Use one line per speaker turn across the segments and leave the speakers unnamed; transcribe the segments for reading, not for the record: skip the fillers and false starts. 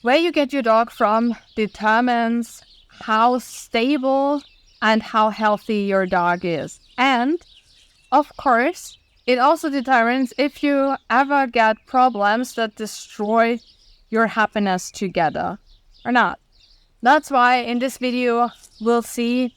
Where you get your dog from determines how stable and how healthy your dog is. And of course, it also determines if you ever get problems that destroy your happiness together or not. That's why in this video, we'll see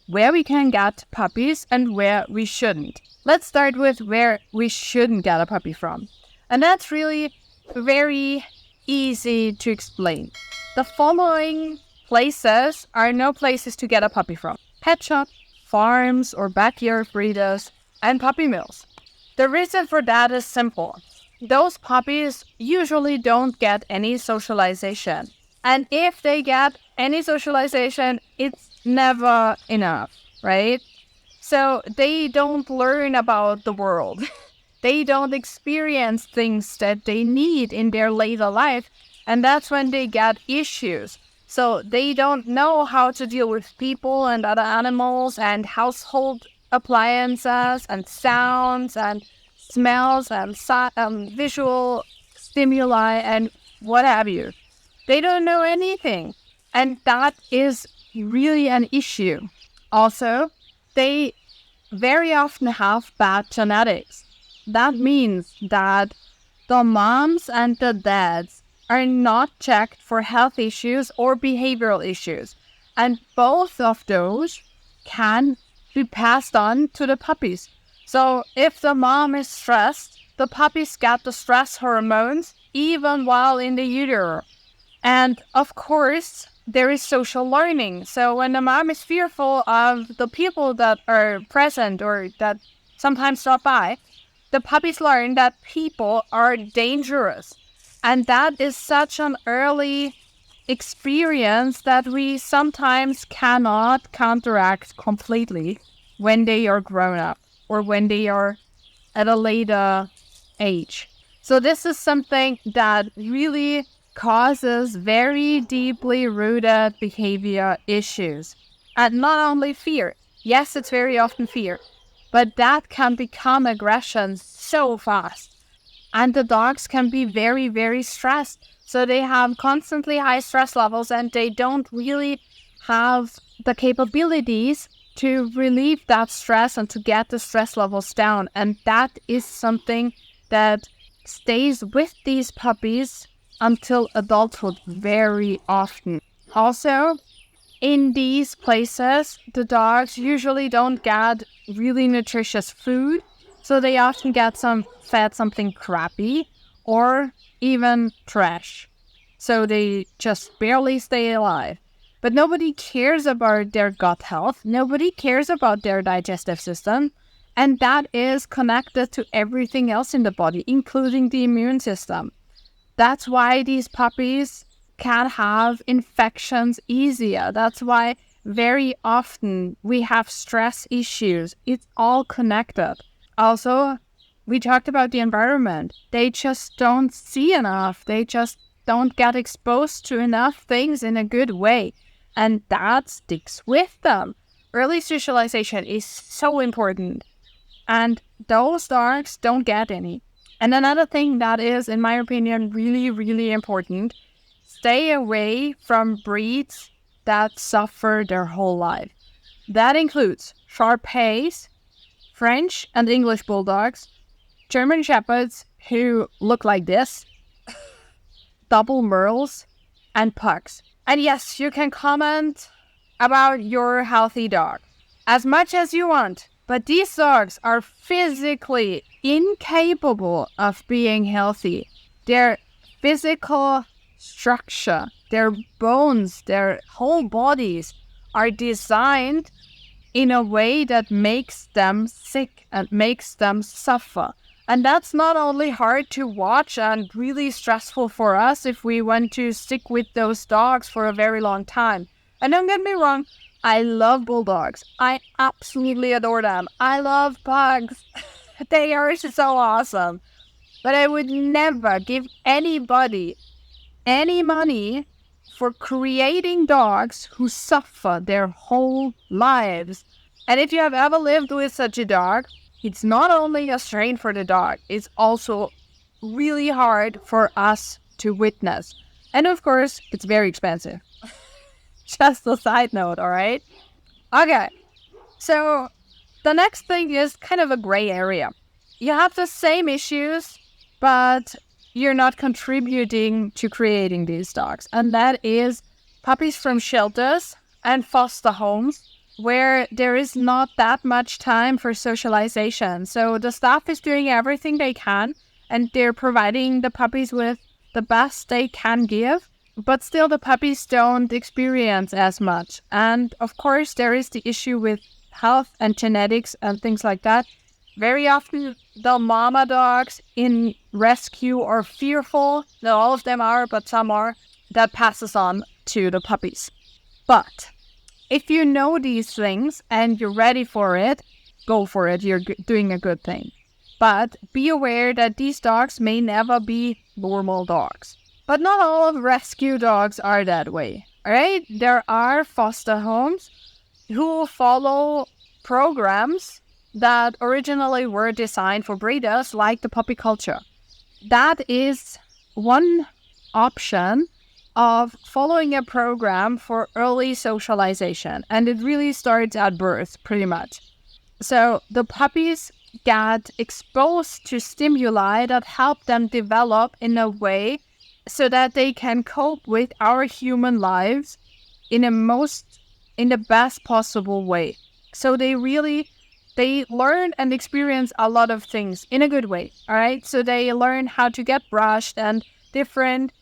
where we can get puppies and where we shouldn't. Let's start with where we shouldn't get a puppy from. And that's really very easy to explain. The following places are no places to get a puppy from: pet shop, farms or backyard breeders, and puppy mills. The reason for that is simple. Those puppies usually don't get any socialization. And if they get any socialization, it's never enough, right? So they don't learn about the world. They don't experience things that they need in their later life. And that's when they get issues. So they don't know how to deal with people and other animals and household appliances and sounds and smells and visual stimuli and what have you. They don't know anything. And that is really an issue. Also, they very often have bad genetics. That means that the moms and the dads are not checked for health issues or behavioral issues. And both of those can be passed on to the puppies. So if the mom is stressed, the puppies get the stress hormones even while in the utero. And of course, there is social learning. So when the mom is fearful of the people that are present or that sometimes stop by, the puppies learn that people are dangerous. And that is such an early experience that we sometimes cannot counteract completely when they are grown up or when they are at a later age. So this is something that really causes very deeply rooted behavior issues. And not only fear. Yes, it's very often fear. But that can become aggression so fast. And the dogs can be very, very stressed. So they have constantly high stress levels and they don't really have the capabilities to relieve that stress and to get the stress levels down. And that is something that stays with these puppies until adulthood very often. Also, in these places, the dogs usually don't get really nutritious food. So they often get fed something crappy or even trash. So they just barely stay alive. But nobody cares about their gut health. Nobody cares about their digestive system. And that is connected to everything else in the body, including the immune system. That's why these puppies can have infections easier. That's why very often we have stress issues. It's all connected. Also, we talked about the environment. They just don't see enough. They just don't get exposed to enough things in a good way. And that sticks with them. Early socialization is so important. And those dogs don't get any. And another thing that is, in my opinion, really, really important, stay away from breeds that suffer their whole life. That includes Shar-Peis, French and English Bulldogs, German Shepherds who look like this, double Merles, and Pugs. And yes, you can comment about your healthy dog as much as you want, but these dogs are physically incapable of being healthy. Their physical structure, their bones, their whole bodies are designed in a way that makes them sick and makes them suffer. And that's not only hard to watch and really stressful for us if we want to stick with those dogs for a very long time. And don't get me wrong, I love bulldogs. I absolutely adore them. I love pugs. They are so awesome. But I would never give anybody any money for creating dogs who suffer their whole lives. And if you have ever lived with such a dog, it's not only a strain for the dog, it's also really hard for us to witness. And of course, it's very expensive. Just a side note, all right? Okay, so the next thing is kind of a gray area. You have the same issues, but you're not contributing to creating these dogs. And that is puppies from shelters and foster homes where there is not that much time for socialization. So the staff is doing everything they can and they're providing the puppies with the best they can give, but still the puppies don't experience as much. And of course, there is the issue with health and genetics and things like that. Very often, the mama dogs in rescue are fearful. Not all of them are, but some are. That passes on to the puppies. But if you know these things and you're ready for it, go for it. You're doing a good thing. But be aware that these dogs may never be normal dogs. But not all of rescue dogs are that way. All right? There are foster homes who follow programs that originally were designed for breeders, like the puppy culture. That is one option of following a program for early socialization. And it really starts at birth, pretty much. So the puppies get exposed to stimuli that help them develop in a way so that they can cope with our human lives in the best possible way. So they learn and experience a lot of things in a good way, all right? So they learn how to get brushed and different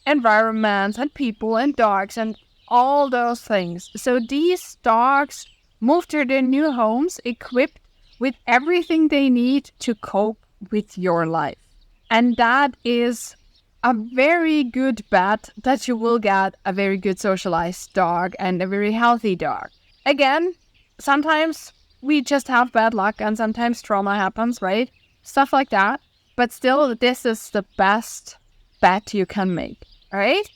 environments and people and dogs and all those things. So these dogs move to their new homes equipped with everything they need to cope with your life. And that is a very good bet that you will get a very good socialized dog and a very healthy dog. Again, sometimes we just have bad luck and sometimes trauma happens, right? Stuff like that. But still, this is the best bet you can make, all right?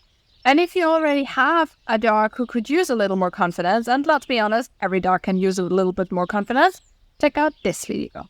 And if you already have a dog who could use a little more confidence, and let's be honest, every dog can use a little bit more confidence, check out this video.